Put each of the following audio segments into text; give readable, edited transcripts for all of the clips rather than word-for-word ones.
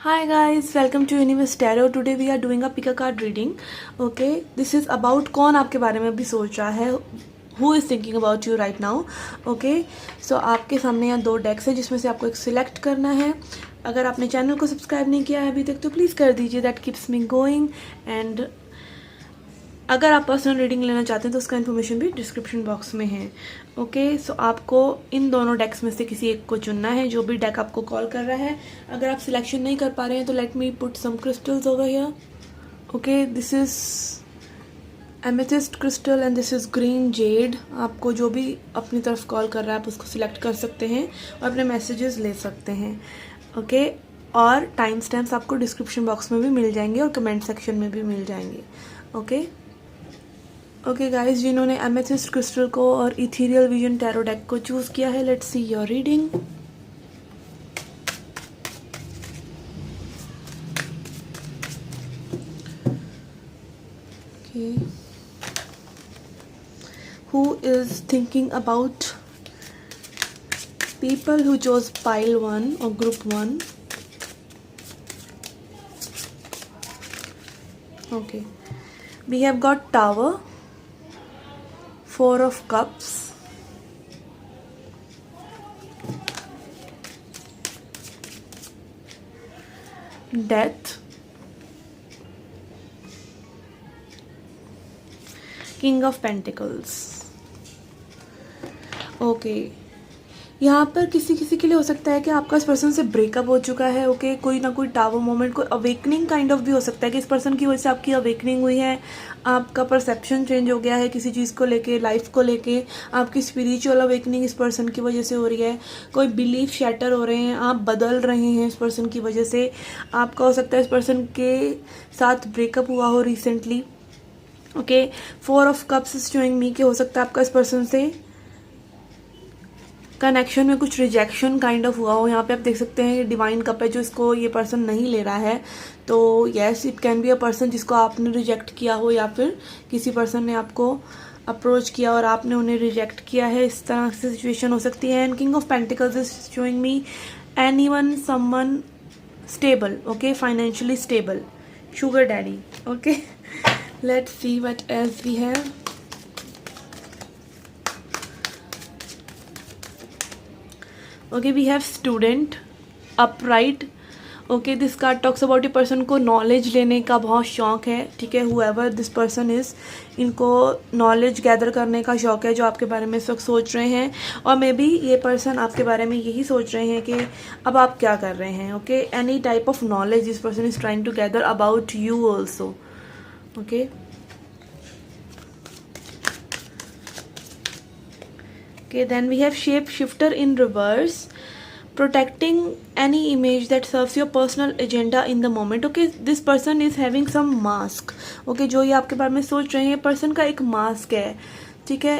Hi guys, welcome to Universe Tarot. Today we are doing a pick a card reading. Okay, this is about कौन आपके बारे में अभी सोच रहा है. Who is thinking about you right now? Okay, so आपके सामने यहाँ दो डेक्स है जिसमें से आपको एक सिलेक्ट करना है. अगर आपने चैनल को सब्सक्राइब नहीं किया है अभी तक तो प्लीज़ कर दीजिए. That keeps me going. And अगर आप पर्सनल रीडिंग लेना चाहते हैं तो उसका इन्फॉर्मेशन भी डिस्क्रिप्शन बॉक्स में है. ओके, सो आपको इन दोनों डेक्स में से किसी एक को चुनना है, जो भी डेक आपको कॉल कर रहा है. अगर आप सिलेक्शन नहीं कर पा रहे हैं तो let me put some crystals over here. Okay, this is amethyst crystal and this is green jade. आपको जो भी अपनी तरफ कॉल कर रहा है आप उसको सिलेक्ट कर सकते हैं और अपने मैसेजेस ले सकते हैं. ओके, और टाइम स्टैम्प्स आपको डिस्क्रिप्शन बॉक्स में भी मिल जाएंगे और कमेंट सेक्शन में भी मिल जाएंगे. ओके गाइज, जिन्होंने एमेथिस्ट क्रिस्टल को और इथीरियल विजन टैरो डेक को चूज किया है, let's see your reading. Okay, who is thinking about people who chose pile 1 or group 1. Okay, we have got Tower, 4 of Cups, Death, King of Pentacles. Okay, यहाँ पर किसी किसी के लिए हो सकता है कि आपका इस पर्सन से ब्रेकअप हो चुका है. ओके, कोई ना कोई टावर मोमेंट, कोई अवेकनिंग काइंड ऑफ भी हो सकता है कि इस पर्सन की वजह से आपकी अवेकनिंग हुई है. आपका परसेप्शन चेंज हो गया है किसी चीज़ को लेके, लाइफ को लेके. आपकी स्पिरिचुअल अवेकनिंग इस पर्सन की वजह से हो रही है. कोई बिलीफ शैटर हो रहे हैं, आप बदल रहे हैं इस पर्सन की वजह से. आपका हो सकता है इस पर्सन के साथ ब्रेकअप हुआ हो recently. Okay, 4 of cups is showing मी कि हो सकता है आपका इस पर्सन से कनेक्शन में कुछ रिजेक्शन काइंड ऑफ हुआ हो. यहाँ पे आप देख सकते हैं डिवाइन कप है जो इसको ये पर्सन नहीं ले रहा है. तो yes, it can be a person जिसको आपने रिजेक्ट किया हो, या फिर किसी पर्सन ने आपको अप्रोच किया और आपने उन्हें रिजेक्ट किया है. इस तरह से सिचुएशन हो सकती है. And king of pentacles is showing me anyone someone stable. Okay, financially stable, sugar daddy. Okay, let's see what else we have. Okay, we have student, upright. Okay, this card talks about a person को knowledge लेने का बहुत शौक है. ठीक है, however this person is, इनको knowledge gather करने का शौक है जो आपके बारे में इस वक्त सोच रहे हैं. और मे बी ये पर्सन आपके बारे में यही सोच रहे हैं कि अब आप क्या कर रहे हैं. Okay, any type of knowledge this person is trying to gather about you also. Okay, okay, then we have shape shifter in reverse, protecting any image that serves your personal agenda in the moment. Okay, this person is having some mask. Okay, जो ये आपके बारे में सोच रहे हैं, person का एक मास्क है. ठीक है,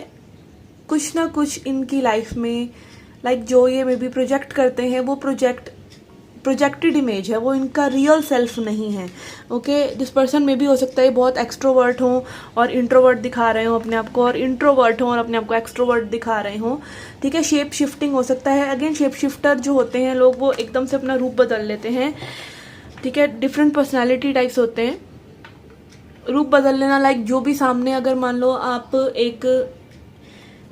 कुछ ना कुछ इनकी लाइफ में लाइक जो ये मे बी प्रोजेक्ट करते हैं वो प्रोजेक्टेड इमेज है, वो इनका रियल सेल्फ नहीं है. ओके, दिस पर्सन में भी हो सकता है बहुत एक्सट्रोवर्ट हों और इंट्रोवर्ट दिखा रहे हो अपने आप को, और इंट्रोवर्ट हों और अपने आप को एक्सट्रोवर्ट दिखा रहे हों. ठीक है, शेप शिफ्टिंग हो सकता है. अगेन, शेप शिफ्टर जो होते हैं लोग, वो एकदम से अपना रूप बदल लेते हैं. ठीक है, डिफरेंट पर्सनैलिटी टाइप्स होते हैं. रूप बदल लेना लाइक जो भी सामने, अगर मान लो आप एक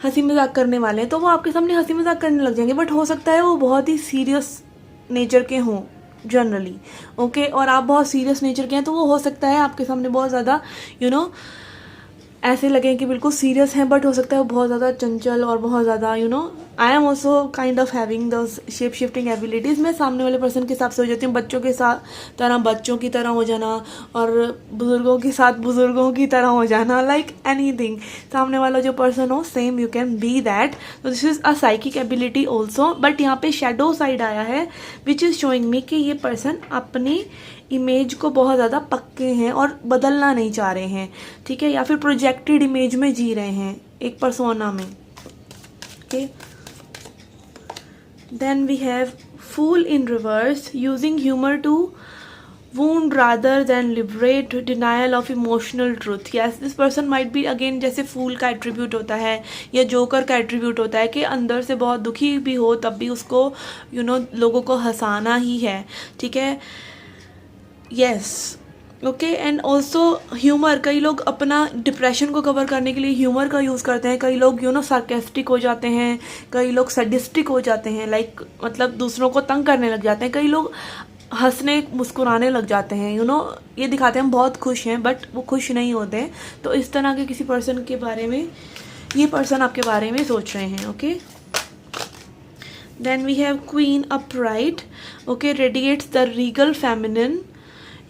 हंसी मजाक करने वाले हैं तो वो आपके सामने हंसी मजाक करने लग जाएंगे, बट हो सकता है वो बहुत ही सीरियस नेचर के हों जनरली. ओके, और आप बहुत सीरियस नेचर के हैं तो वो हो सकता है आपके सामने बहुत ज़्यादा ऐसे लगे कि बिल्कुल सीरियस हैं, बट हो सकता है वो बहुत ज़्यादा चंचल और बहुत ज़्यादा I am also kind of having the shape shifting abilities. मैं सामने वाले पर्सन के हिसाब से हो जाती हूँ. बच्चों के साथ तरह बच्चों की तरह हो जाना, और बुज़ुर्गों के साथ बुज़ुर्गों की तरह हो जाना, लाइक एनीथिंग. सामने वाला जो पर्सन हो, same you can be that. तो this is a psychic ability also. But यहाँ पे शेडो साइड आया है विच इज़ शोइंग मी कि ये पर्सन अपनी इमेज को बहुत ज़्यादा पक्के हैं और बदलना नहीं चाह रहे हैं. ठीक है, या फिर प्रोजेक्टेड इमेज में जी रहे हैं एक पर्सोना में. Okay, then we have fool in reverse, using humour to wound rather than liberate, denial of emotional truth. Yes, this person might be again, जैसे फूल का एट्रीब्यूट होता है या जोकर का एट्रीब्यूट होता है कि अंदर से बहुत दुखी भी हो तब भी उसको लोगों को हंसाना ही है. ठीक है, yes, okay. And also humour, कई लोग अपना डिप्रेशन को कवर करने के लिए ह्यूमर का यूज़ करते हैं। कई लोग सार्केस्टिक हो जाते हैं, कई लोग सडिस्टिक हो जाते हैं, लाइक मतलब दूसरों को तंग करने लग जाते हैं। कई लोग हंसने मुस्कुराने लग जाते हैं, ये दिखाते हैं हम बहुत खुश हैं, बट वो खुश नहीं होते हैं। तो इस तरह के किसी पर्सन के बारे में ये पर्सन आपके बारे में सोच रहे हैं, okay. Then we have queen upright, okay, radiates the regal feminine,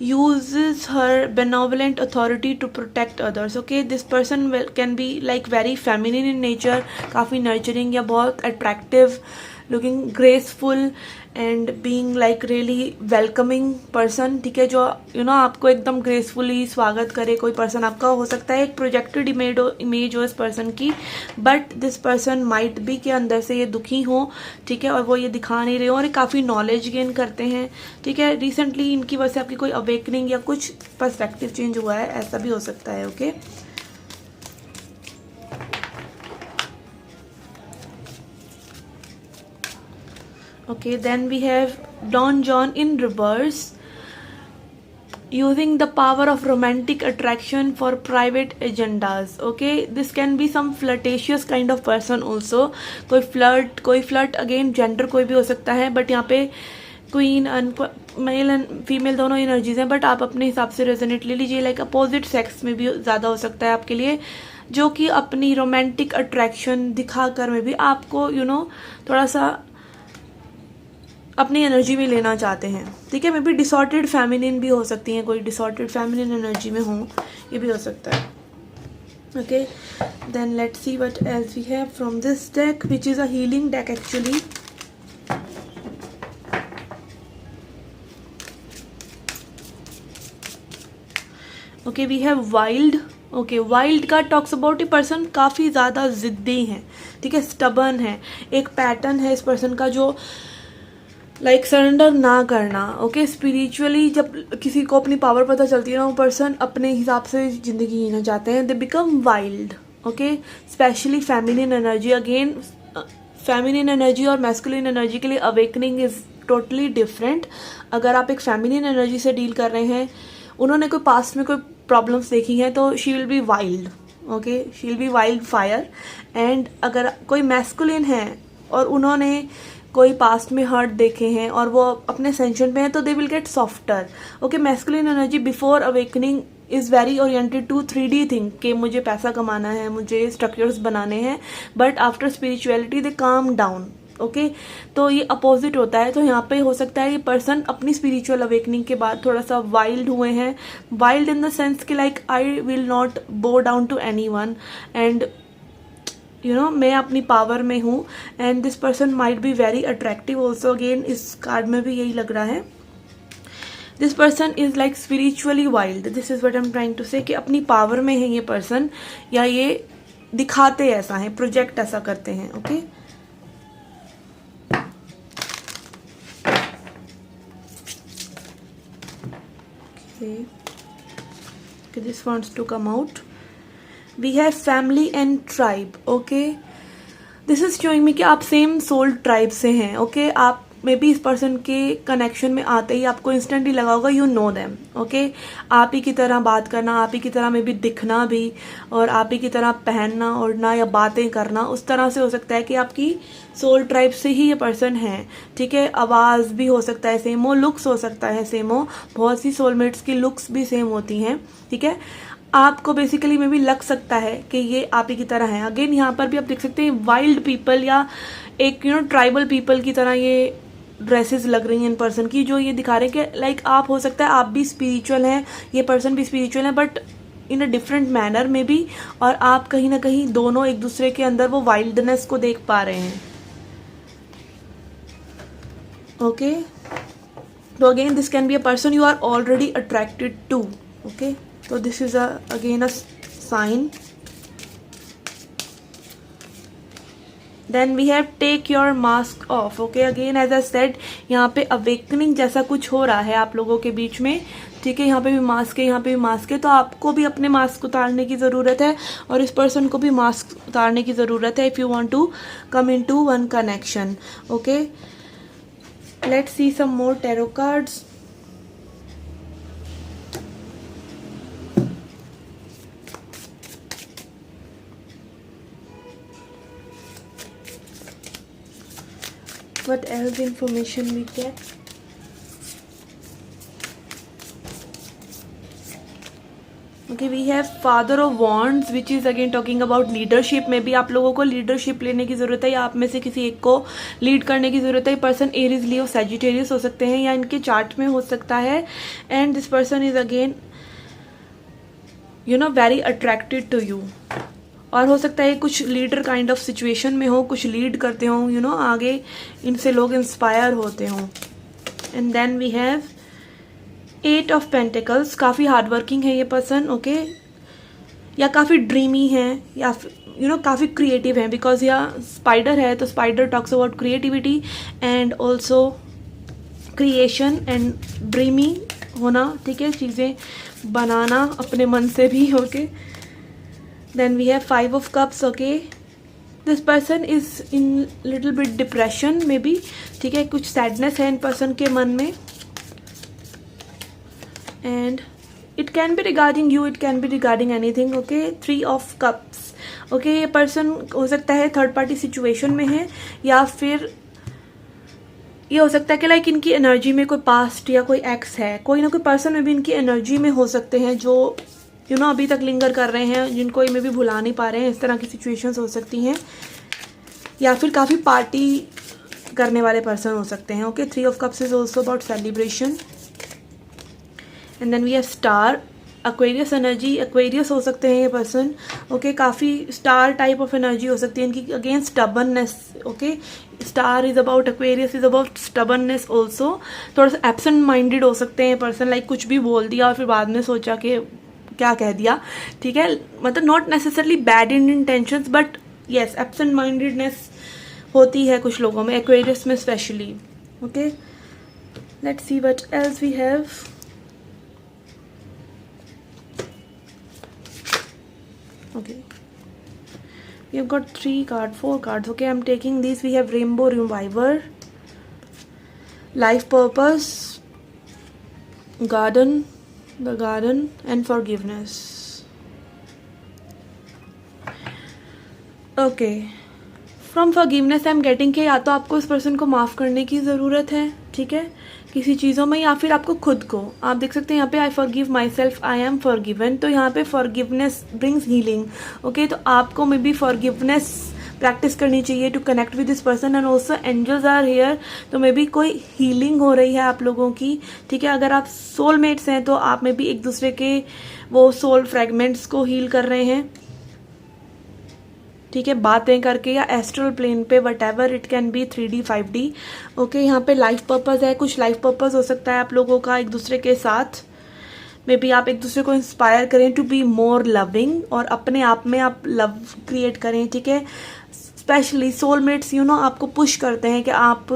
uses her benevolent authority to protect others, okay। this person can be like very feminine in nature, काफ़ी nurturing या बहुत attractive looking, graceful and being like really welcoming person, ठीक है, जो आपको एकदम gracefully स्वागत करे। कोई पर्सन आपका हो सकता है एक प्रोजेक्टेड इमेज हो इस पर्सन की, but this person might B के अंदर से ये दुखी हो, ठीक है, और वो ये दिखा नहीं रहे हो, और ये काफ़ी नॉलेज गेन करते हैं, ठीक है। रिसेंटली इनकी वजह से आपकी कोई अवेकनिंग या कुछ पर्सपेक्टिव चेंज हुआ है, ऐसा भी हो सकता है, okay. Okay, then we have Don John in reverse, using the power of romantic attraction for private agendas, okay। this can be some flirtatious kind of person also, कोई फ्लर्ट अगेन जेंडर कोई भी हो सकता है, but यहाँ पे queen male and female दोनों energies हैं, बट आप अपने हिसाब से रेजोनेट ले लीजिए। लाइक अपोजिट सेक्स में भी ज़्यादा हो सकता है आपके लिए, जो कि अपनी रोमांटिक अट्रैक्शन दिखाकर में भी आपको थोड़ा सा अपनी एनर्जी में लेना चाहते हैं, ठीक है। मे बी डिसऑर्डेड फेमिनिन भी हो सकती हैं, कोई डिसऑर्डेड फेमिनिन एनर्जी में हो, ये भी हो सकता है, okay. Then let's see what else we have from this deck, which is a healing deck actually. Okay, we have wild, okay. Wild का टॉक्स अबाउट ए पर्सन काफ़ी ज़्यादा ज़िद्दी हैं, ठीक है, स्टबर्न है। एक पैटर्न है इस पर्सन का जो लाइक सरेंडर ना करना, ओके। स्पिरिचुअली जब किसी को अपनी पावर पता चलती है ना, वो पर्सन अपने हिसाब से ज़िंदगी जीना चाहते हैं, they become wild, okay. Specially feminine energy, again feminine energy और मैस्कुलिन एनर्जी के लिए अवेकनिंग इज़ टोटली डिफरेंट। अगर आप एक फेमिनिन एनर्जी से डील कर रहे हैं, उन्होंने कोई पास्ट में कोई प्रॉब्लम्स देखी हैं, तो she will be wild, okay, she will be wild fire. And अगर कोई मैस्कुलिन है और उन्होंने कोई पास्ट में हर्ट देखे हैं और वो अपने सेंशन पे हैं, तो they will get softer, okay. Masculine energy before awakening is very oriented to 3D thing, कि मुझे पैसा कमाना है, मुझे स्ट्रक्चर्स बनाने हैं, but after spirituality they calm down, okay. तो ये अपोजिट होता है। तो यहाँ पे हो सकता है ये पर्सन अपनी स्पिरिचुअल अवेकनिंग के बाद थोड़ा सा वाइल्ड हुए हैं, वाइल्ड इन द सेंस कि like I will not bow down to anyone, and मैं अपनी पावर में हूँ। And this person might be very attractive also, again इस कार्ड में भी यही लग रहा है। This person is like spiritually wild, this is what I am trying to say, कि अपनी पावर में है ये पर्सन, या ये दिखाते ऐसा है, प्रोजेक्ट ऐसा करते हैं, okay. This wants to come out. We have family and tribe, okay। This is showing me कि आप सेम सोल ट्राइब से हैं, ओके। आप मे बी इस पर्सन के कनेक्शन में आते ही आपको इंस्टेंटली लगा होगा यू नो देम, ओके। आप ही की तरह बात करना, आप ही की तरह में भी दिखना भी, और आप ही की तरह पहनना ओढ़ना या बातें करना, उस तरह से हो सकता है कि आपकी सोल ट्राइब से ही ये पर्सन है, ठीक है। आवाज़ भी हो सकता है सेम हो, लुक्स हो सकता है सेम हो, बहुत सी सोलमेट्स की लुक्स भी सेम होती हैं, ठीक है। आपको बेसिकली में भी लग सकता है कि ये आप ही की तरह है। अगेन यहाँ पर भी आप देख सकते हैं वाइल्ड पीपल या एक ट्राइबल पीपल की तरह ये ड्रेसेस लग रही हैं इन पर्सन की, जो ये दिखा रहे हैं कि लाइक आप हो सकता है आप भी स्पिरिचुअल हैं, ये पर्सन भी स्पिरिचुअल है, but in a different manner में भी, और आप कहीं ना कहीं दोनों एक दूसरे के अंदर वो वाइल्डनेस को देख पा रहे हैं, ओके। तो again this can be a person you are already attracted to, okay. So this is again a sign. Then we have take your mask off, okay। Again as I said, यहाँ पे awakening जैसा कुछ हो रहा है आप लोगों के बीच में, ठीक है। यहाँ पे भी मास्क है, यहाँ पे भी मास्क है, तो आपको भी अपने मास्क उतारने की ज़रूरत है, और इस पर्सन को भी मास्क उतारने की ज़रूरत है, if you want to come into one connection, okay. Let's see some more tarot cards. What else information we get? Okay, we have Father of Wands, which is again talking about leadership. में भी आप लोगों को leadership लेने की ज़रूरत है, या आप में से किसी एक को लीड करने की ज़रूरत है. ये पर्सन एरीज, लियो, सैजिटेरियस हो सकते हैं, या इनके चार्ट में हो सकता है. And this person is again very attracted to you. और हो सकता है कुछ लीडर काइंड ऑफ सिचुएशन में हो, कुछ लीड करते हो, आगे इनसे लोग इंस्पायर होते हों. And then we have 8 of pentacles. काफ़ी हार्ड वर्किंग है ये पर्सन, ओके, या काफ़ी ड्रीमी है, या काफ़ी क्रिएटिव है, बिकॉज यह स्पाइडर है, तो spider talks about creativity and also creation and dreamy होना. ठीक है, चीज़ें बनाना अपने मन से भी. Okay, then we have 5 of cups. Okay, this person is in little bit depression maybe. ठीक है, कुछ सैडनेस है इन पर्सन के मन में. And it can be regarding you, it can be regarding anything. Okay, 3 of cups. Okay, ये person हो सकता है थर्ड पार्टी सिचुएशन में है, या फिर ये हो सकता है कि लाइक इनकी एनर्जी में कोई पास्ट या कोई एक्स है. कोई ना कोई पर्सन में भी इनकी एनर्जी में हो सकते हैं जो अभी तक लिंगर कर रहे हैं, जिनको ये में भी भुला नहीं पा रहे हैं. इस तरह की सिचुएशंस हो सकती हैं, या फिर काफ़ी पार्टी करने वाले पर्सन हो सकते हैं. Okay, 3 of cups is also about celebration. And then we have star, Aquarius energy. Aquarius हो सकते हैं ये पर्सन. ओके, काफ़ी स्टार टाइप ऑफ एनर्जी हो सकती है इनकी. Again stubbornness. Okay, star is about, Aquarius is about stubbornness also. थोड़ा सा एब्सेंट माइंडेड हो सकते हैं पर्सन, लाइक कुछ भी बोल दिया और फिर बाद में सोचा कि क्या कह दिया. ठीक है, मतलब not necessarily bad in intentions, but yes, absent mindedness होती है कुछ लोगों में, एक्वेरियस में specially. Okay, let's see what else we have. Okay, we have got 4 cards. Okay, I'm taking these. We have Rainbow Reviver, Life Purpose, Garden, the Garden, and Forgiveness. Okay, from forgiveness I am getting कि या तो आपको इस person को माफ़ करने की ज़रूरत है. ठीक है, किसी चीज़ों में, या फिर आपको खुद को. आप देख सकते हैं यहाँ पे I forgive my self, I am forgiven. तो यहाँ पे फॉरगिवनेस ब्रिंग्स हीलिंग. ओके, तो आपको मे बी फॉरगिवनेस प्रैक्टिस करनी चाहिए to connect with this person. And also angels are here, तो मे बी कोई हीलिंग हो रही है आप लोगों की. ठीक है, अगर आप सोलमेट्स हैं तो आप में भी एक दूसरे के वो सोल फ्रेगमेंट्स को हील कर रहे हैं. ठीक है, बातें करके या एस्ट्रल प्लेन पे, what ever it can B, 3D 5D. Okay, यहाँ पे लाइफ पर्पस है. कुछ लाइफ पर्पस हो सकता है आप लोगों का एक दूसरे के साथ. मे बी आप एक दूसरे को इंस्पायर करें टू बी मोर लविंग, और अपने आप में आप लव क्रिएट करें. ठीक है, स्पेशली सोलमेट्स आपको पुश करते हैं कि आप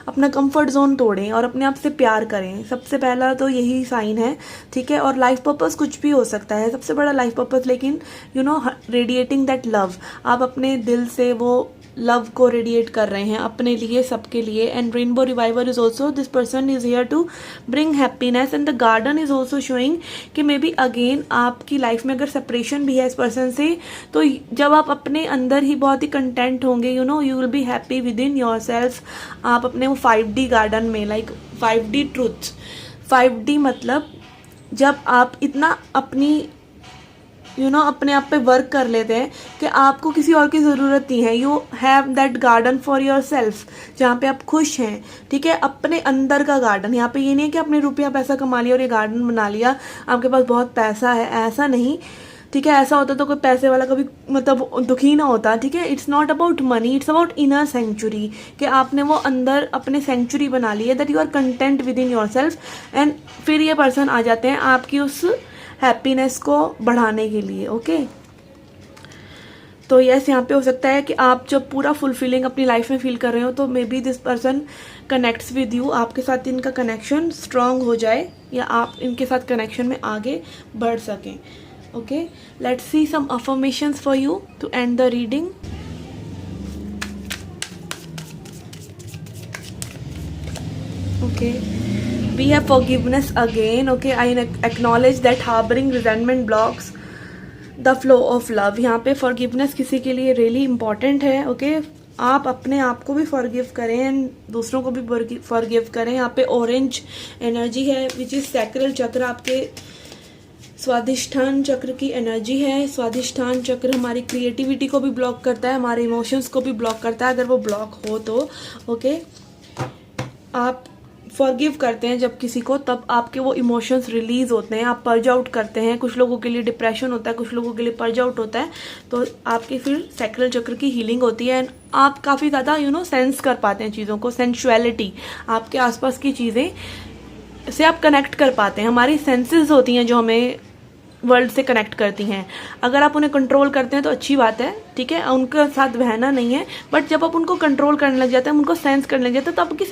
अपना कंफर्ट जोन तोड़ें और अपने आप से प्यार करें. सबसे पहला तो यही साइन है. ठीक है, और लाइफ पर्पस कुछ भी हो सकता है, सबसे बड़ा लाइफ पर्पस, लेकिन रेडिएटिंग दैट लव. आप अपने दिल से वो लव को रेडिएट कर रहे हैं अपने लिए, सबके लिए. And rainbow reviver is also, this person is here to bring happiness. And the garden is also showing कि मे बी अगेन आपकी लाइफ में अगर सेपरेशन भी है इस पर्सन से, तो जब आप अपने अंदर ही बहुत ही कंटेंट होंगे, you will be happy with in your self. आप अपने वो 5D गार्डन में, लाइक 5D ट्रूथ. 5D मतलब जब आप इतना अपनी अपने आप पे वर्क कर लेते हैं कि आपको किसी और की ज़रूरत नहीं है. You have that garden for your self, जहाँ पे आप खुश हैं. ठीक है, अपने अंदर का गार्डन. यहाँ पे ये नहीं है कि आपने रुपया पैसा कमा लिया और ये गार्डन बना लिया, आपके पास बहुत पैसा है, ऐसा नहीं. ठीक है, ऐसा होता तो कोई पैसे वाला कभी मतलब दुखी ना होता. ठीक है, it's not about money, it's about inner sanctuary, कि आपने वो अंदर अपने सेंचुरी बना ली है, that you are content within yourself. And फिर ये पर्सन आ जाते हैं आपकी उस हैप्पीनेस को बढ़ाने के लिए. ओके, तो यस, यहाँ पे हो सकता है कि आप जब पूरा फुलफिलिंग अपनी लाइफ में फील कर रहे हो, तो may be this person connects with you. आपके साथ इनका कनेक्शन स्ट्रांग हो जाए, या आप इनके साथ कनेक्शन में आगे बढ़ सकें. Okay, let's see some affirmations for you to end the reading. Okay, we have forgiveness again. Okay, I acknowledge that harboring resentment blocks the flow of love. यहाँ पे forgiveness किसी के लिए really important है. Okay, आप अपने आप को भी फॉरगिव करें एंड दूसरों को भी फॉरगिव करें। यहाँ पे ऑरेंज एनर्जी है विच इज़ सैक्रल चक्र, आपके स्वादिष्ठान चक्र की एनर्जी है। स्वादिष्ठान चक्र हमारी क्रिएटिविटी को भी ब्लॉक करता है, हमारे इमोशंस को भी ब्लॉक करता है। अगर वो ब्लॉक हो तो ओके, आप फॉरगिव करते हैं जब किसी को, तब आपके वो इमोशंस रिलीज होते हैं, आप पर्ज आउट करते हैं। कुछ लोगों के लिए डिप्रेशन होता है, कुछ लोगों के लिए पर्ज आउट होता है, तो आपकी फिर सैक्रल चक्र की हीलिंग होती है एंड आप काफ़ी ज़्यादा सेंस कर पाते हैं चीज़ों को। सेंशुअलिटी, आपके आसपास की चीज़ें से आप कनेक्ट कर पाते हैं। हमारी सेंसेस होती हैं जो हमें वर्ल्ड से कनेक्ट करती हैं। अगर आप उन्हें कंट्रोल करते हैं तो अच्छी बात है, ठीक है, उनके साथ बहना नहीं है। बट जब आप उनको कंट्रोल करने लग जाते हैं, उनको सेंस करने लग जाते हैं, तो आपकी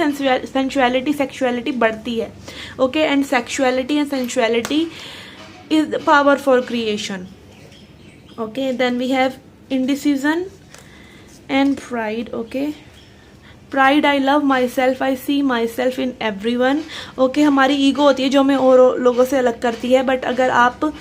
सेंशुअलिटी सेक्सुअलिटी बढ़ती है। Okay, and sexuality and sensuality is the power for creation. Okay, then we have indecision and pride. Okay, pride, I love myself, I see myself in everyone. Okay, हमारी ego होती है जो हमें और लोगों से अलग करती है। बट अगर आप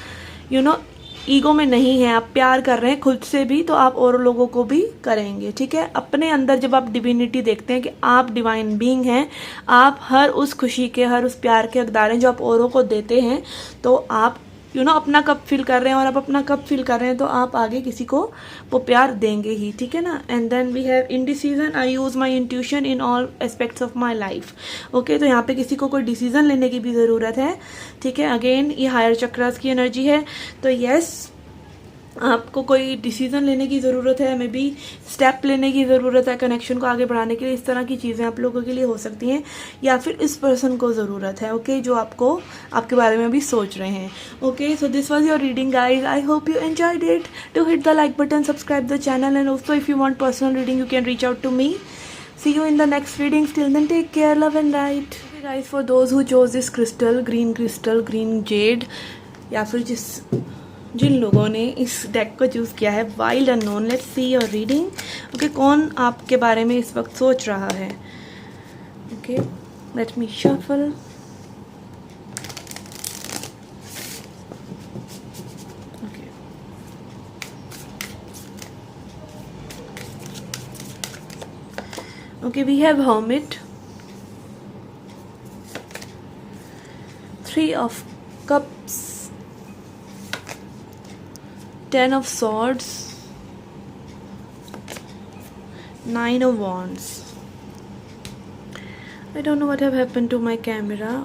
ईगो में नहीं है, आप प्यार कर रहे हैं खुद से भी, तो आप और लोगों को भी करेंगे। ठीक है, अपने अंदर जब आप डिविनिटी देखते हैं कि आप डिवाइन बीइंग हैं, आप हर उस खुशी के, हर उस प्यार के हकदार हैं जो आप औरों को देते हैं, तो आप अपना कप फिल कर रहे हैं, और आप अपना कप फिल कर रहे हैं तो आप आगे किसी को वो प्यार देंगे ही। ठीक है ना। And then we have indecision, I use my intuition in all aspects of my life. Okay, तो यहाँ पे किसी को कोई डिसीजन लेने की भी ज़रूरत है। ठीक है, अगेन ये हायर चक्रास की एनर्जी है, तो यस, आपको कोई डिसीजन लेने की ज़रूरत है, मे बी स्टेप लेने की ज़रूरत है कनेक्शन को आगे बढ़ाने के लिए। इस तरह की चीज़ें आप लोगों के लिए हो सकती हैं, या फिर इस पर्सन को ज़रूरत है, ओके, जो आपके बारे में भी सोच रहे हैं। Okay, so this was your reading guys, I hope you enjoyed it. To hit the like button, subscribe the channel, and also if you want personal reading you can reach out to me. See you in the next reading. Till then, take care, love and light. Okay guys, for those who chose this crystal, green jade, या फिर जिन लोगों ने इस deck को choose किया है, wild unknown, let's see your reading. Okay, कौन आपके बारे में इस वक्त सोच रहा है? Okay, let me shuffle. Okay, we have Hermit, 3 of Cups, 10 of Swords, 9 of Wands. I don't know what have happened to my camera.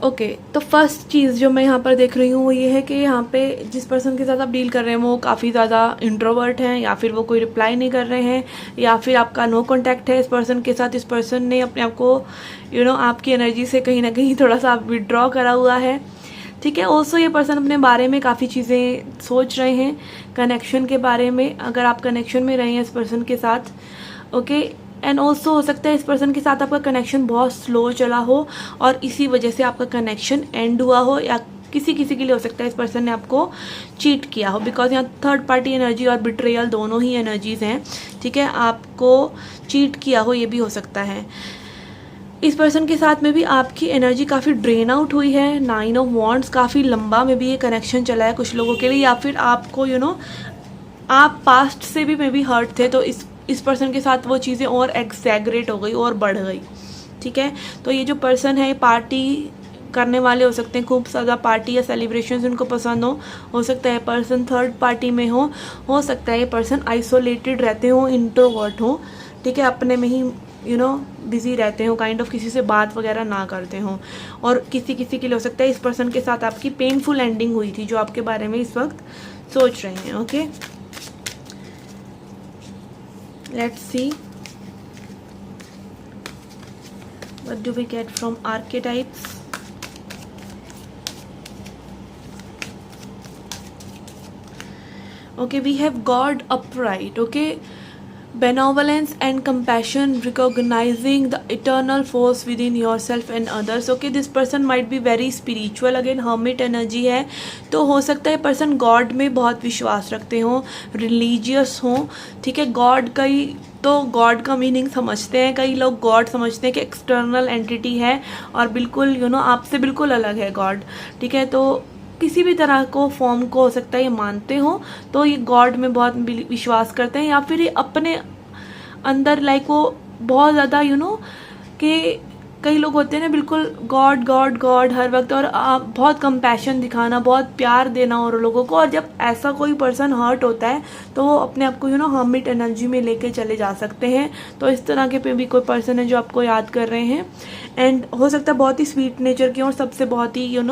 Okay, तो फर्स्ट चीज़ जो मैं यहाँ पर देख रही हूँ वो ये है कि यहाँ पे जिस पर्सन के साथ आप डील कर रहे हैं वो काफ़ी ज़्यादा इंट्रोवर्ट हैं, या फिर वो कोई रिप्लाई नहीं कर रहे हैं, या फिर आपका नो कांटेक्ट है इस पर्सन के साथ। इस पर्सन ने अपने आप को आपकी एनर्जी से कहीं ना कहीं थोड़ा सा विड्रॉ करा हुआ है। ठीक है, ऑल्सो ये पर्सन अपने बारे में काफ़ी चीज़ें सोच रहे हैं, कनेक्शन के बारे में, अगर आप कनेक्शन में रहे हैं इस पर्सन के साथ। ओके, एंड ऑल्सो हो सकता है इस पर्सन के साथ आपका कनेक्शन बहुत स्लो चला हो और इसी वजह से आपका कनेक्शन एंड हुआ हो, या किसी के लिए हो सकता है इस पर्सन ने आपको चीट किया हो, बिकॉज यहाँ थर्ड पार्टी एनर्जी और बिट्रेयल दोनों ही एनर्जीज हैं। ठीक है, आपको चीट किया हो ये भी हो सकता है। इस पर्सन के साथ में भी आपकी एनर्जी काफ़ी ड्रेन आउट हुई है। 9 ऑफ वॉन्ड्स, काफ़ी लंबा में भी ये कनेक्शन चला है कुछ लोगों के लिए, या फिर आपको आप पास्ट से भी मे बी हर्ट थे, तो इस पर्सन के साथ वो चीज़ें और एक्सैगरेट हो गई और बढ़ गई। ठीक है, तो ये जो पर्सन है पार्टी करने वाले हो सकते हैं, खूब ज़्यादा पार्टी या सेलिब्रेशन उनको पसंद हो सकता है पर्सन थर्ड पार्टी में हो सकता है ये पर्सन आइसोलेटेड रहते हो, इंट्रोवर्ट हो। ठीक है, अपने में ही बिजी रहते हो, काइंड ऑफ किसी से बात वगैरह ना करते हो। और किसी के लिए हो सकता है इस पर्सन के साथ आपकी पेनफुल एंडिंग हुई थी, जो आपके बारे में इस वक्त सोच रहे हैं। Okay, let's see what do we get from archetypes. Okay, we have God upright. Okay, benevolence and compassion, recognizing the eternal force within yourself and others. Okay, this person might be very spiritual. Again, hermit energy है, तो हो सकता है person God में बहुत विश्वास रखते हो, रिलीजियस हो। ठीक है, गॉड गॉड का मीनिंग समझते हैं, कई लोग गॉड समझते हैं कि एक्सटर्नल एंटिटी है और बिल्कुल आपसे बिल्कुल अलग है गॉड। ठीक है, तो किसी भी तरह को फॉर्म को हो सकता है ये मानते हो, तो ये गॉड में बहुत विश्वास करते हैं, या फिर ये अपने अंदर लाइक वो बहुत ज़्यादा कि कई लोग होते हैं ना बिल्कुल गॉड गॉड गॉड हर वक्त, और आप बहुत कंपैशन दिखाना, बहुत प्यार देना और लोगों को, और जब ऐसा कोई पर्सन हर्ट होता है तो वो अपने आप को हर्मिट एनर्जी में लेके चले जा सकते हैं। तो इस तरह के पे भी कोई पर्सन है जो आपको याद कर रहे हैं, एंड हो सकता है बहुत ही स्वीट नेचर के और सबसे बहुत ही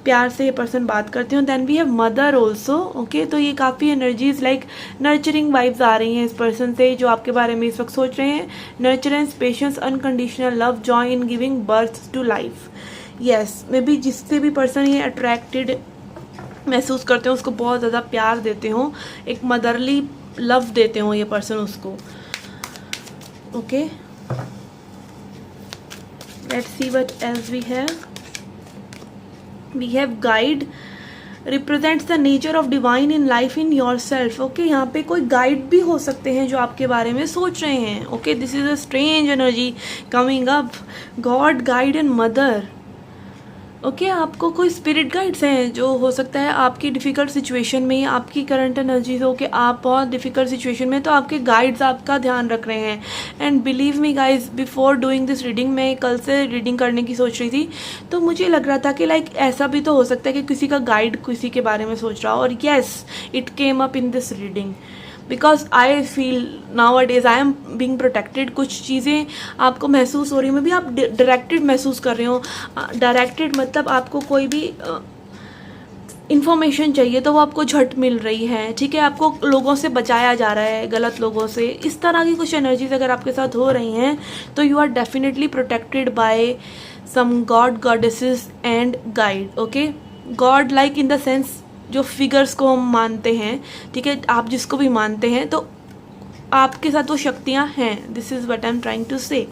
प्यार से ये पर्सन बात करते हो। Then we have mother also. Okay, तो ये काफ़ी एनर्जीज लाइक नर्चरिंग वाइब्स आ रही हैं इस पर्सन से जो आपके बारे में इस वक्त सोच रहे हैं। Nurturance, patience, unconditional love, joy in giving birth to life. Yes, maybe जिससे भी पर्सन ये अट्रैक्टेड महसूस करते हो उसको बहुत ज़्यादा प्यार देते हो, एक मदरली लव देते हो ये पर्सन उसको। Okay, let's see what else we have. We have guide represents the nature of divine in life in yourself. Okay, यहाँ पे कोई गाइड भी हो सकते हैं जो आपके बारे में सोच रहे हैं। Okay, this is a strange energy coming up, God, guide and mother. Okay, आपको कोई स्पिरिट गाइड्स हैं जो हो सकता है आपकी डिफ़िकल्ट सिचुएशन में, आपकी करंट एनर्जीज हो कि आप बहुत डिफ़िकल्ट सिचुएशन में, तो आपके गाइड्स आपका ध्यान रख रहे हैं। And believe me guys, before doing this reading, मैं कल से रीडिंग करने की सोच रही थी, तो मुझे लग रहा था कि लाइक ऐसा भी तो हो सकता है कि किसी का गाइड किसी के बारे में सोच रहा हो, और yes, it came up in this reading because I feel now a days I am being protected. कुछ चीज़ें आपको महसूस हो रही हैं, मैं भी आप डायरेक्टेड महसूस कर रहे हो। डायरेक्टेड मतलब आपको कोई भी इंफॉर्मेशन चाहिए तो वो आपको झट मिल रही है, ठीक है, आपको लोगों से बचाया जा रहा है, गलत लोगों से। इस तरह की कुछ एनर्जीज अगर आपके साथ हो रही हैं तो you are definitely protected by some god, goddesses and guide. Okay, god like in the sense जो फिगर्स को हम मानते हैं, ठीक है, आप जिसको भी मानते हैं तो आपके साथ वो शक्तियाँ हैं। This is what I am trying to say.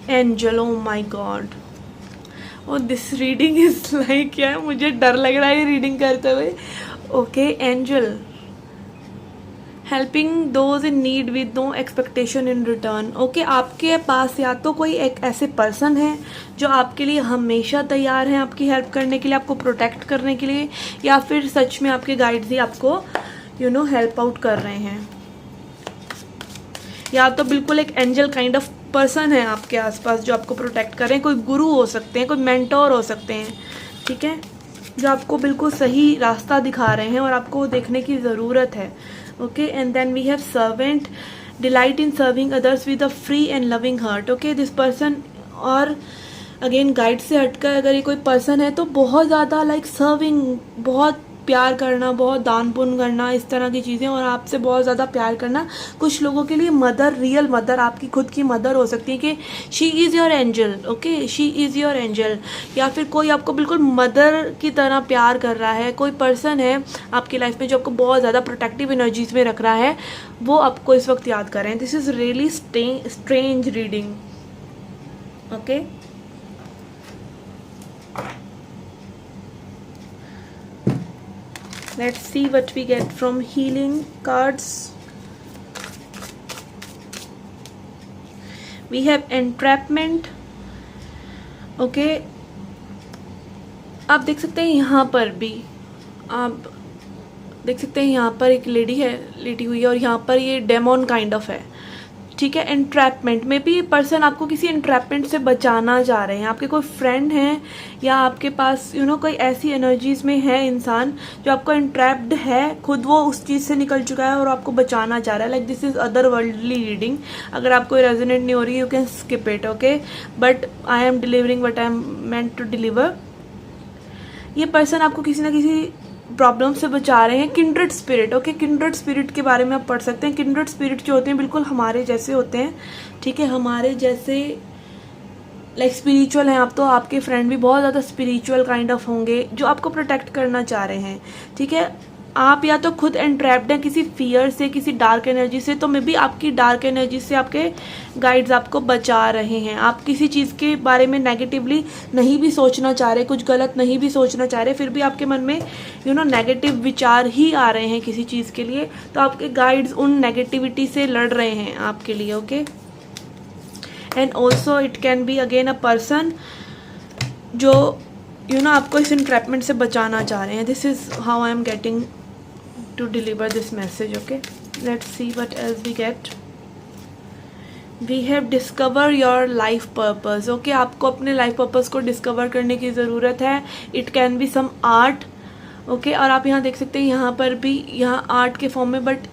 Angel, oh my god, oh this reading is like, क्या मुझे डर लग रहा है ये रीडिंग करते हुए। Okay, angel helping those in need with no expectation in return. Okay, आपके पास या तो कोई एक ऐसे पर्सन है जो आपके लिए हमेशा तैयार हैं आपकी हेल्प करने के लिए, आपको प्रोटेक्ट करने के लिए, या फिर सच में आपके गाइड्स ही आपको हेल्प आउट कर रहे हैं, या तो बिल्कुल एक एंजल काइंड ऑफ पर्सन है आपके आसपास जो आपको प्रोटेक्ट कर रहे हैं। कोई गुरु हो सकते हैं, कोई मेंटोर हो सकते हैं, ठीक है, जो आपको बिल्कुल सही रास्ता दिखा रहे हैं और आपको देखने की ज़रूरत है। Okay, and then we have servant, delight in serving others with a free and loving heart. Okay, this person, और अगेन गाइड से हटकर अगर ये कोई पर्सन है तो बहुत ज़्यादा लाइक सर्विंग, बहुत प्यार करना, बहुत दान पुण्य करना, इस तरह की चीज़ें, और आपसे बहुत ज़्यादा प्यार करना। कुछ लोगों के लिए मदर, रियल मदर, आपकी खुद की मदर हो सकती है कि she is your angel. Okay, she is your angel, या फिर कोई आपको बिल्कुल मदर की तरह प्यार कर रहा है। कोई पर्सन है आपकी लाइफ में जो आपको बहुत ज़्यादा प्रोटेक्टिव एनर्जीज में रख रहा है, वो आपको इस वक्त याद कर रहे हैं। This is really strange reading. Okay, let's see what we get from healing cards. We have entrapment. Okay, आप देख सकते हैं यहाँ पर भी, आप देख सकते हैं यहाँ पर एक लेडी है लेटी हुई है, और यहाँ पर ये डेमोन काइंड ऑफ है, ठीक है। एंट्रैपमेंट में भी ये पर्सन आपको किसी एंट्रैपमेंट से बचाना चाह रहे हैं। आपके कोई फ्रेंड हैं या आपके पास कोई ऐसी एनर्जीज में है इंसान जो आपको एंट्रैप्ड है, खुद वो उस चीज़ से निकल चुका है और आपको बचाना चाह रहा है। Like this is otherworldly reading. अगर आपको रेजोनेट नहीं हो रही, you can skip it, okay, but I am delivering what I am meant to deliver. ये पर्सन आपको किसी ना किसी प्रॉब्लम से बचा रहे हैं। Kindred spirit, okay, kindred spirit के बारे में आप पढ़ सकते हैं। किंड्रेड स्पिरिट जो होते हैं बिल्कुल हमारे जैसे होते हैं, ठीक है, हमारे जैसे लाइक स्पिरिचुअल हैं आप, तो आपके फ्रेंड भी बहुत ज़्यादा स्पिरिचुअल काइंड ऑफ होंगे जो आपको प्रोटेक्ट करना चाह रहे हैं, ठीक है। आप या तो खुद एंट्रैप्ड हैं किसी फियर से, किसी डार्क एनर्जी से, तो मे बी आपकी डार्क एनर्जी से आपके गाइड्स आपको बचा रहे हैं। आप किसी चीज़ के बारे में नेगेटिवली नहीं भी सोचना चाह रहे, कुछ गलत नहीं भी सोचना चाह रहे, फिर भी आपके मन में नेगेटिव विचार ही आ रहे हैं किसी चीज़ के लिए, तो आपके गाइड्स उन नेगेटिविटी से लड़ रहे हैं आपके लिए, okay. And also it can be again a person जो आपको इस इंट्रैपमेंट से बचाना चाह रहे हैं. This is how I am getting to deliver this message. Okay, let's see what else we get. We have discover your life purpose. Okay, आपको अपने लाइफ पर्पज़ को डिस्कवर करने की ज़रूरत है. It can be some art. Okay, और आप यहाँ देख सकते हैं, यहाँ पर भी यहाँ आर्ट के फॉर्म में, बट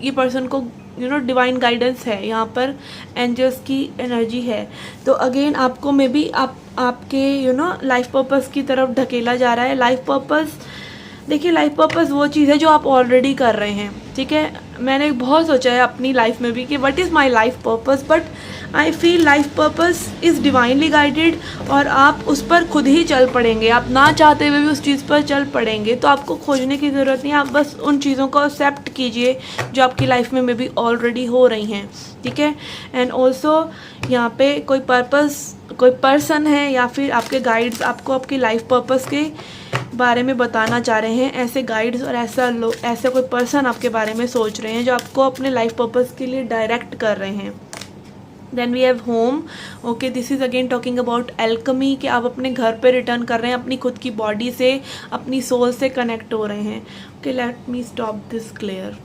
ये पर्सन को डिवाइन गाइडेंस है, यहाँ पर एंजल्स की एनर्जी है. तो अगेन आपको मे बी आपके लाइफ पर्पस की तरफ ढकेला जा रहा है. लाइफ पर्पस, देखिए लाइफ पर्पस वो चीज़ है जो आप ऑलरेडी कर रहे हैं. ठीक है, मैंने बहुत सोचा है अपनी लाइफ में भी कि what is my life purpose, but I feel life purpose is divinely guided और आप उस पर खुद ही चल पड़ेंगे. आप ना चाहते हुए भी उस चीज़ पर चल पड़ेंगे. तो आपको खोजने की ज़रूरत नहीं है, आप बस उन चीज़ों को एक्सेप्ट कीजिए जो आपकी लाइफ में भी ऑलरेडी हो रही हैं. ठीक है, एंड ऑल्सो यहाँ पे कोई पर्सन है या फिर आपके गाइड्स आपको आपकी लाइफ पर्पस के बारे में बताना चाह रहे हैं. ऐसे गाइड्स और ऐसा कोई पर्सन आपके बारे में सोच रहे हैं जो आपको अपने लाइफ पर्पस के लिए डायरेक्ट कर रहे हैं. Then we have home. Okay, this is again talking about alchemy, कि आप अपने घर पे रिटर्न कर रहे हैं, अपनी खुद की बॉडी से, अपनी सोल से कनेक्ट हो रहे हैं. Okay, let me stop this clear.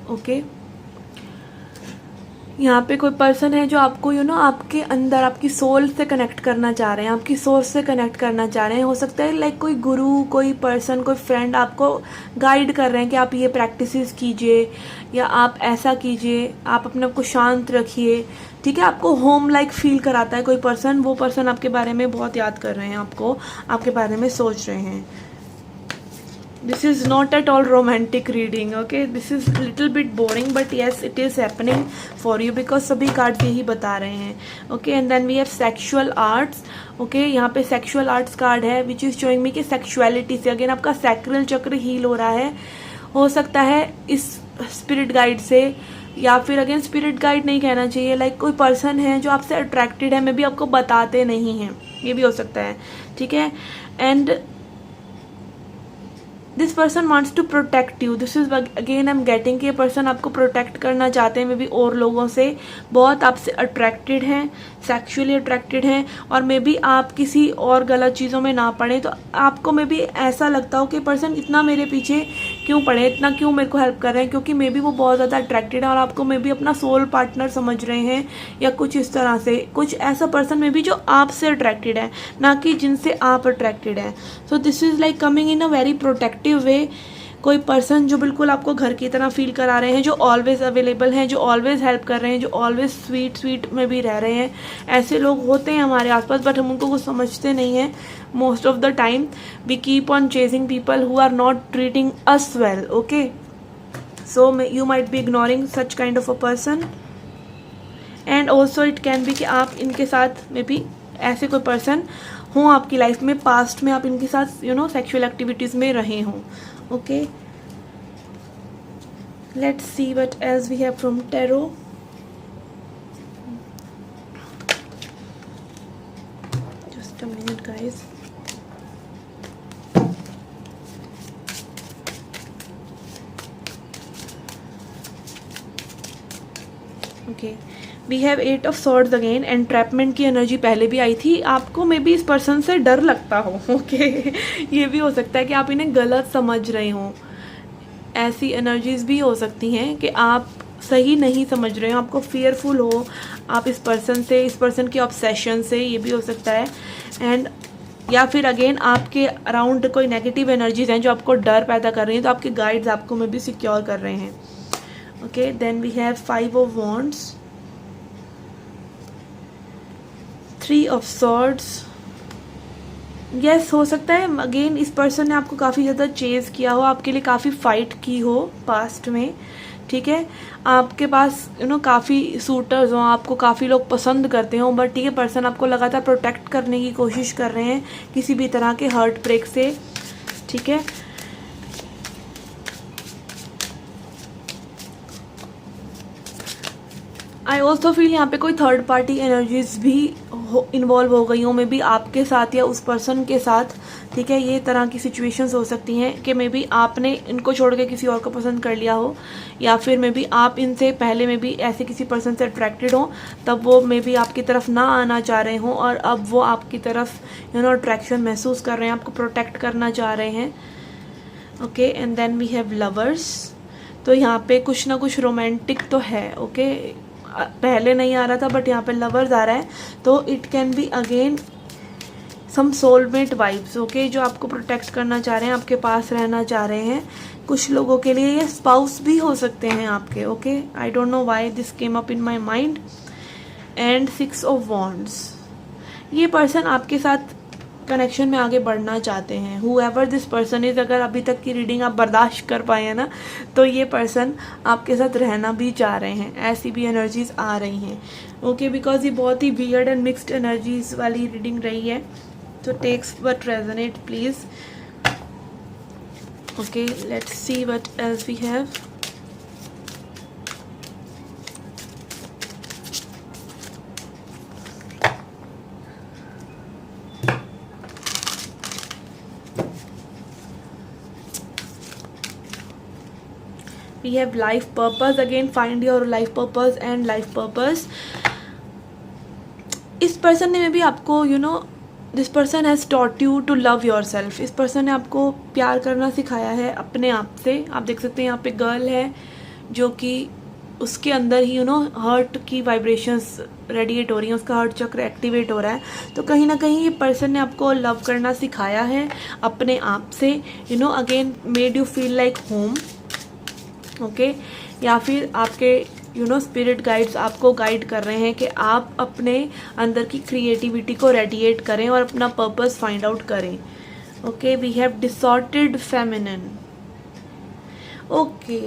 Okay, यहाँ पे कोई पर्सन है जो आपको आपके अंदर आपकी सोल से कनेक्ट करना चाह रहे हैं, आपकी सोल से कनेक्ट करना चाह रहे हैं. हो सकता है लाइक कोई गुरु, कोई पर्सन, कोई फ्रेंड आपको गाइड कर रहे हैं कि आप ये प्रैक्टिसेस कीजिए या आप ऐसा कीजिए, आप अपने आप को शांत रखिए. ठीक है, आपको होम लाइक फील कराता है कोई पर्सन. वो पर्सन आपके बारे में बहुत याद कर रहे हैं, आपको आपके बारे में सोच रहे हैं. This is not at all romantic reading. Okay, this is little bit boring, but yes, it is happening for you because सभी कार्ड्स यही बता रहे हैं. Okay, and then we have sexual arts. Okay, यहाँ पे sexual arts कार्ड है which is showing me कि sexuality से अगेन आपका sacral चक्र हील हो रहा है. हो सकता है इस स्पिरिट गाइड से, या फिर अगेन स्पिरिट गाइड नहीं कहना चाहिए, लाइक कोई पर्सन है जो आपसे अट्रैक्टेड है, मे बी आपको बताते नहीं हैं, ये भी हो सकता है. ठीक है, and this person wants to protect you. This is again I am getting कि ये पर्सन आपको प्रोटेक्ट करना चाहते हैं, मे बी और लोगों से बहुत आपसे अट्रैक्टेड हैं, सेक्सुअली अट्रैक्टेड हैं, और मे बी आप किसी और गलत चीज़ों में ना पड़े. तो आपको मे बी ऐसा लगता हो कि पर्सन इतना मेरे पीछे क्यों पड़े, इतना क्यों मेरे को हेल्प कर रहे हैं, क्योंकि मे बी वो बहुत ज़्यादा अट्रैक्टेड है और आपको मे बी अपना सोल पार्टनर समझ रहे हैं, या कुछ इस तरह से. कुछ ऐसा पर्सन मे बी जो आपसे अट्रैक्टेड है, ना कि जिनसे आप अट्रैक्टेड है. So this is like coming in a very protective way. कोई पर्सन जो बिल्कुल आपको घर की तरह फील करा रहे हैं, जो ऑलवेज अवेलेबल हैं, जो ऑलवेज हेल्प कर रहे हैं, जो ऑलवेज स्वीट में भी रह रहे हैं. ऐसे लोग होते हैं हमारे आसपास, बट हम उनको कुछ समझते नहीं हैं. Most of the time we keep on chasing people who are not treating us well. Okay, so you might be ignoring such kind of a person. And also it can be कि आप इनके साथ may be ऐसे कोई person हों आपकी life में, past में आप इनके साथ सेक्सुअल एक्टिविटीज़ में रहे हों. Okay, let's see what else we have from tarot. Just a minute guys. Okay, we have 8 of swords again. Entrapment की एनर्जी पहले भी आई थी. आपको मे बी इस पर्सन से डर लगता हो. ओके, ये भी हो सकता है कि आप इन्हें गलत समझ रहे हो. ऐसी एनर्जीज भी हो सकती हैं कि आप सही नहीं समझ रहे हो, आपको फियरफुल हो आप इस पर्सन से, इस पर्सन के ऑब्सेशन से, ये भी हो सकता है. एंड या फिर अगेन आपके अराउंड कोई नेगेटिव एनर्जीज हैं जो आपको डर पैदा कर रही हैं, तो आपके गाइड्स आपको मे बी सिक्योर कर रहे हैं. Okay, then we have 5 of wands, 3 of swords. Yes, हो सकता है अगेन इस पर्सन ने आपको काफ़ी ज़्यादा चेज़ किया हो, आपके लिए काफ़ी फाइट की हो पास्ट में. ठीक है, आपके पास काफ़ी सूटर्स हों, आपको काफ़ी लोग पसंद करते हों, बट ठीक है पर्सन आपको लगातार प्रोटेक्ट करने की कोशिश कर रहे हैं किसी भी तरह के हर्ट ब्रेक से. ठीक है, आई ऑल्सो फील यहाँ पे कोई थर्ड पार्टी एनर्जीज भी इन्वॉल्व हो गई हो, मे बी आपके साथ या उस पर्सन के साथ. ठीक है। ये तरह की सिचुएशंस हो सकती हैं कि मे बी आपने इनको छोड़ के किसी और को पसंद कर लिया हो, या फिर मे बी आप इनसे पहले में भी ऐसे किसी पर्सन से अट्रैक्टेड हो, तब वो मे बी आपकी तरफ ना आना चाह रहे हों और अब वो आपकी तरफ अट्रैक्शन महसूस कर रहे हैं, आपको प्रोटेक्ट करना चाह रहे हैं। Okay, and then we have lovers. तो यहाँ पे कुछ ना कुछ रोमांटिक तो है। ओके, पहले नहीं आ रहा था बट यहाँ पे लवर्स आ रहा है, तो it can be again some soulmate vibes. Okay, जो आपको प्रोटेक्ट करना चाह रहे हैं, आपके पास रहना चाह रहे हैं। कुछ लोगों के लिए ये स्पाउस भी हो सकते हैं आपके। Okay, I don't know why this came up in my mind. And 6 of wands, ये पर्सन आपके साथ कनेक्शन में आगे बढ़ना चाहते हैं। हुएवर दिस पर्सन इज, अगर अभी तक की रीडिंग आप बर्दाश्त कर पाए हैं ना, तो ये पर्सन आपके साथ रहना भी चाह रहे हैं, ऐसी भी एनर्जीज आ रही हैं। ओके, बिकॉज ये बहुत ही वियर्ड एंड मिक्स्ड एनर्जीज वाली रीडिंग रही है, तो takes what resonate please. Okay, let's see what else we have. We have life purpose. Again, find your life purpose and life purpose. इस पर्सन ने में भी आपको this person has taught you to love yourself. इस person ने आपको प्यार करना सिखाया है अपने आप से। आप देख सकते हैं यहाँ पे गर्ल है जो कि उसके अंदर ही हर्ट की वाइब्रेशंस रेडिएट हो रही हैं, उसका हर्ट चक्र एक्टिवेट हो रहा है। तो कहीं ना कहीं ये पर्सन ने आपको लव करना सिखाया है अपने आप से। Again made you feel like home. Okay, या फिर आपके स्पिरिट गाइड्स आपको गाइड कर रहे हैं कि आप अपने अंदर की क्रिएटिविटी को रेडिएट करें और अपना पर्पस फाइंड आउट करें। Okay, we have distorted feminine. Okay,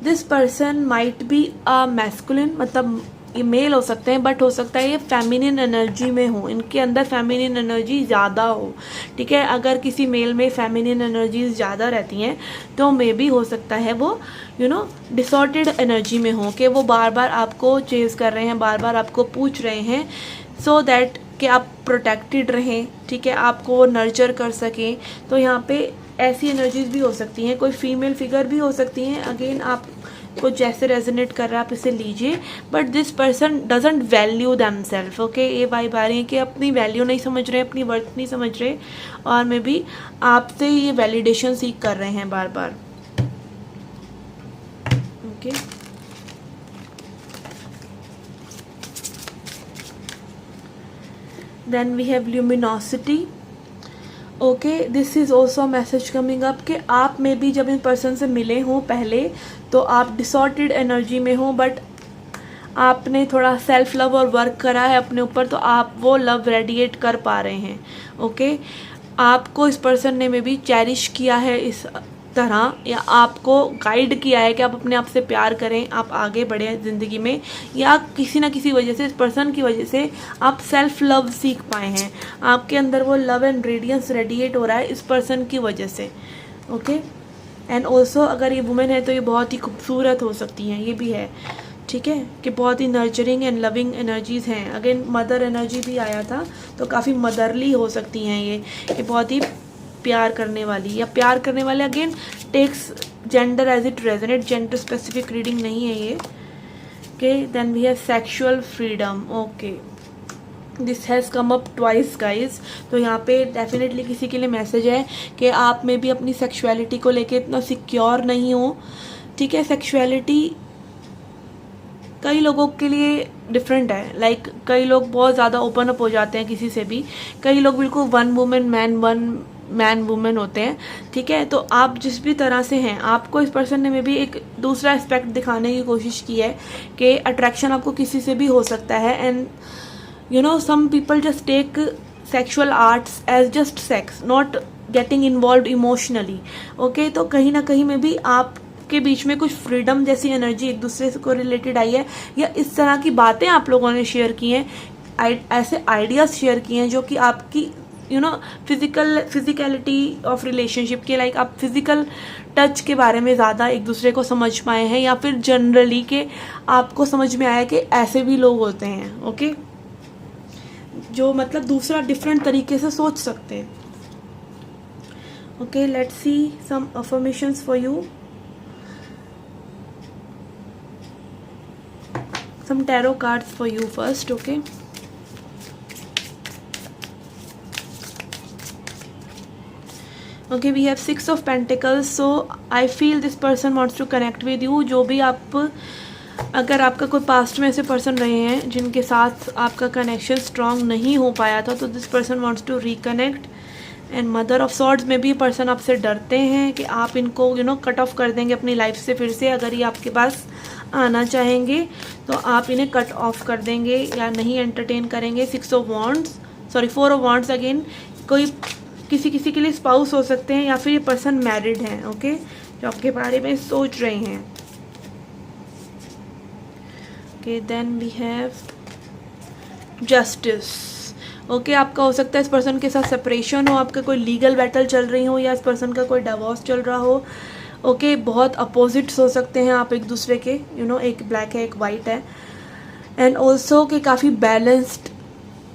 this person might be a masculine, मतलब ये मेल हो सकते हैं बट हो सकता है ये फेमिनिन एनर्जी में हो, इनके अंदर फेमिनिन एनर्जी ज़्यादा हो। ठीक है, अगर किसी मेल में फेमिनिन एनर्जीज ज़्यादा रहती हैं तो मे भी हो सकता है वो डिसॉर्टेड एनर्जी में हो, कि वो बार बार आपको चेज कर रहे हैं, बार बार आपको पूछ रहे हैं सो दैट कि आप प्रोटेक्टेड रहें। ठीक है, आपको वो नर्चर कर सकें। तो यहाँ पे ऐसी एनर्जीज भी हो सकती हैं, कोई फीमेल फिगर भी हो सकती हैं। अगेन आप को जैसे रेजोनेट कर रहा है आप इसे लीजिए, but this person doesn't value them self. Okay, ये वाइब आ रही है कि अपनी वैल्यू नहीं समझ रहे, अपनी वर्थ नहीं समझ रहे, और मे बी आपसे ये वैलिडेशन सीख कर रहे हैं बार बार। Okay, then we have luminosity. Okay, this is also message coming up कि आप में भी जब इन पर्सन से मिले हों पहले तो आप डिसॉर्टेड एनर्जी में हो, बट आपने थोड़ा सेल्फ लव और वर्क करा है अपने ऊपर, तो आप वो लव रेडिएट कर पा रहे हैं। ओके, आपको इस पर्सन ने में भी चेरिश किया है इस तरह, या आपको गाइड किया है कि आप अपने आप से प्यार करें, आप आगे बढ़ें ज़िंदगी में, या किसी ना किसी वजह से इस पर्सन की वजह से आप सेल्फ लव सीख पाए हैं। आपके अंदर वो लव एंड रेडियंस रेडिएट हो रहा है इस पर्सन की वजह से। ओके, एंड ऑल्सो अगर ये वुमेन है तो ये बहुत ही खूबसूरत हो सकती हैं, ये भी है। ठीक है, कि बहुत ही नर्चरिंग एंड लविंग एनर्जीज़ हैं। अगेन मदर एनर्जी भी आया था, तो काफ़ी मदरली हो सकती हैं ये, कि बहुत ही प्यार करने वाली या प्यार करने वाले। Again takes gender as it resonate, gender specific reading नहीं है ये। Okay, then we have sexual freedom. Okay, this has come up twice guys. तो यहाँ पे डेफिनेटली किसी के लिए मैसेज है कि आप में भी अपनी सेक्सुअलिटी को लेके इतना सिक्योर नहीं हो। ठीक है, सेक्सुअलिटी कई लोगों के लिए डिफरेंट है। लाइक कई लोग बहुत ज़्यादा ओपन अप हो जाते हैं किसी से भी, कई लोग बिल्कुल one women man one man women होते हैं। ठीक है, तो आप जिस भी तरह से हैं, आपको इस पर्सन ने में भी एक दूसरा एस्पेक्ट दिखाने की कोशिश की है कि अट्रैक्शन आपको किसी से भी हो सकता है। And some people just take sexual arts as just sex, not getting involved emotionally. Okay, तो कहीं ना कहीं में भी आपके बीच में कुछ फ्रीडम जैसी एनर्जी एक दूसरे को रिलेटेड आई है, या इस तरह की बातें आप लोगों ने शेयर की हैं, ऐसे आइडियाज़ शेयर किए हैं जो कि आपकी फिजिकलिटी ऑफ रिलेशनशिप के, लाइक आप फिजिकल टच के बारे में ज़्यादा एक दूसरे को समझ पाए हैं, या फिर जनरली के आपको समझ में आया कि ऐसे भी लोग होते हैं। ओके, जो मतलब दूसरा डिफरेंट तरीके से सोच सकते हैं। Okay, let's see some affirmations for you. Some tarot cards for you first, okay? Okay, we have 6 of Pentacles. So I feel this person wants to connect with you. जो भी आप, अगर आपका कोई पास्ट में ऐसे पर्सन रहे हैं जिनके साथ आपका कनेक्शन स्ट्रांग नहीं हो पाया था, तो this person wants to reconnect. And mother of swords में भी पर्सन आपसे डरते हैं कि आप इनको कट ऑफ कर देंगे अपनी लाइफ से फिर से. अगर ये आपके पास आना चाहेंगे तो आप इन्हें कट ऑफ कर देंगे या नहीं एंटरटेन करेंगे. 6 of wands, sorry 4 of wands again. कोई किसी के लिए स्पाउस हो सकते हैं या फिर ये पर्सन मैरिड हैं, ओके, जो आपके बारे में सोच रहे हैं. Okay, then we have justice. Okay, आपका हो सकता है इस पर्सन के साथ सेपरेशन हो, आपका कोई लीगल बैटल चल रही हो या इस पर्सन का कोई डिवोर्स चल रहा हो. ओके, बहुत अपोजिट्स हो सकते हैं आप एक दूसरे के, एक ब्लैक है एक वाइट है. एंड ऑल्सो कि काफ़ी बैलेंस्ड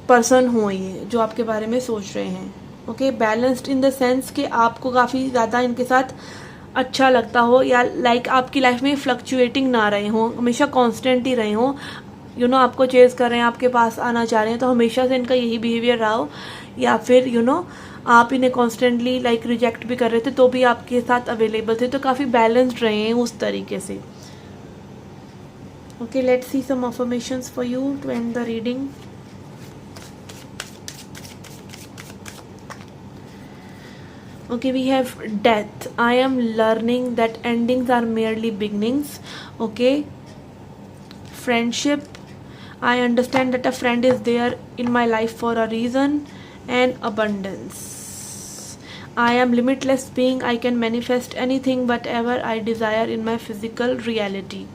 पर्सन हो ये जो आपके बारे में सोच रहे हैं. Okay, balanced in the sense कि आपको काफ़ी ज़्यादा इनके साथ अच्छा लगता हो, या लाइक आपकी लाइफ में फ्लक्चुएटिंग ना रहे हो, हमेशा कांस्टेंट ही रहे हो. आपको चेज कर रहे हैं, आपके पास आना चाह रहे हैं, तो हमेशा से इनका यही बिहेवियर रहा हो. या फिर आप इन्हें कॉन्स्टेंटली लाइक रिजेक्ट भी कर रहे थे तो भी आपके साथ अवेलेबल थे. तो काफ़ी बैलेंस्ड रहे हैं उस तरीके से. Okay, let's see some affirmations for you to end the reading. Okay, we have death. I am learning that endings are merely beginnings. Okay, friendship. I understand that a friend is there in my life for a reason. And abundance. I am limitless being. I can manifest anything whatever I desire in my physical reality.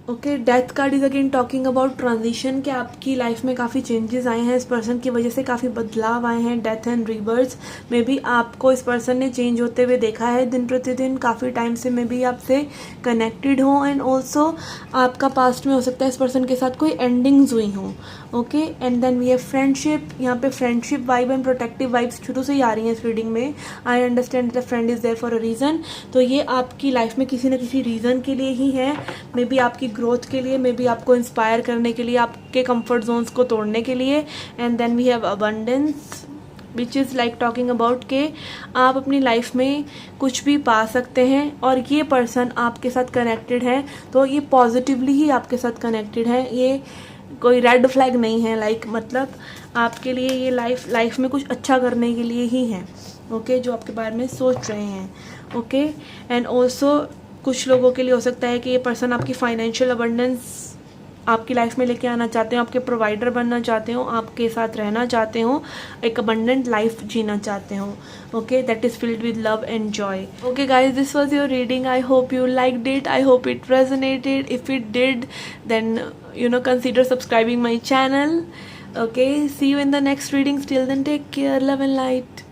Okay, death card is again talking about transition, कि आपकी life में काफ़ी changes आए हैं, इस person की वजह से काफ़ी बदलाव आए हैं. डेथ एंड रीबर्थ में भी आपको इस पर्सन ने चेंज होते हुए देखा है दिन प्रतिदिन. काफ़ी टाइम से में भी आपसे कनेक्टेड हो. एंड ऑल्सो आपका पास्ट में हो सकता है इस पर्सन के साथ कोई एंडिंग्स हुई हों. Okay, and then we have friendship. यहाँ पे friendship vibe and protective vibes शुरू से ही आ रही हैं इस रीडिंग में. I understand the friend is there for a reason. तो ये आपकी लाइफ में किसी न किसी रीज़न के लिए ही है. मे बी आपकी ग्रोथ के लिए, मे बी आपको इंस्पायर करने के लिए, आपके कंफर्ट जोन्स को तोड़ने के लिए. And then we have abundance which is like talking about के आप अपनी लाइफ में कुछ भी पा सकते हैं और ये पर्सन आपके साथ कनेक्टेड है तो ये पॉजिटिवली ही आपके साथ कनेक्टेड है. ये कोई रेड फ्लैग नहीं है, लाइक मतलब आपके लिए ये लाइफ में कुछ अच्छा करने के लिए ही है. ओके, जो आपके बारे में सोच रहे हैं. ओके, एंड ऑल्सो कुछ लोगों के लिए हो सकता है कि ये पर्सन आपकी फाइनेंशियल अबंडेंस आपकी लाइफ में लेके आना चाहते हो, आपके प्रोवाइडर बनना चाहते हो, आपके साथ रहना चाहते हो, एक अबंडेंट लाइफ जीना चाहते हो. Okay, that is filled with love and Joy. Okay guys, this was your reading. I hope you liked it. I hope it resonated. If it did, then consider subscribing my channel. Okay, see you in the next readings. Till then, take care, love and light.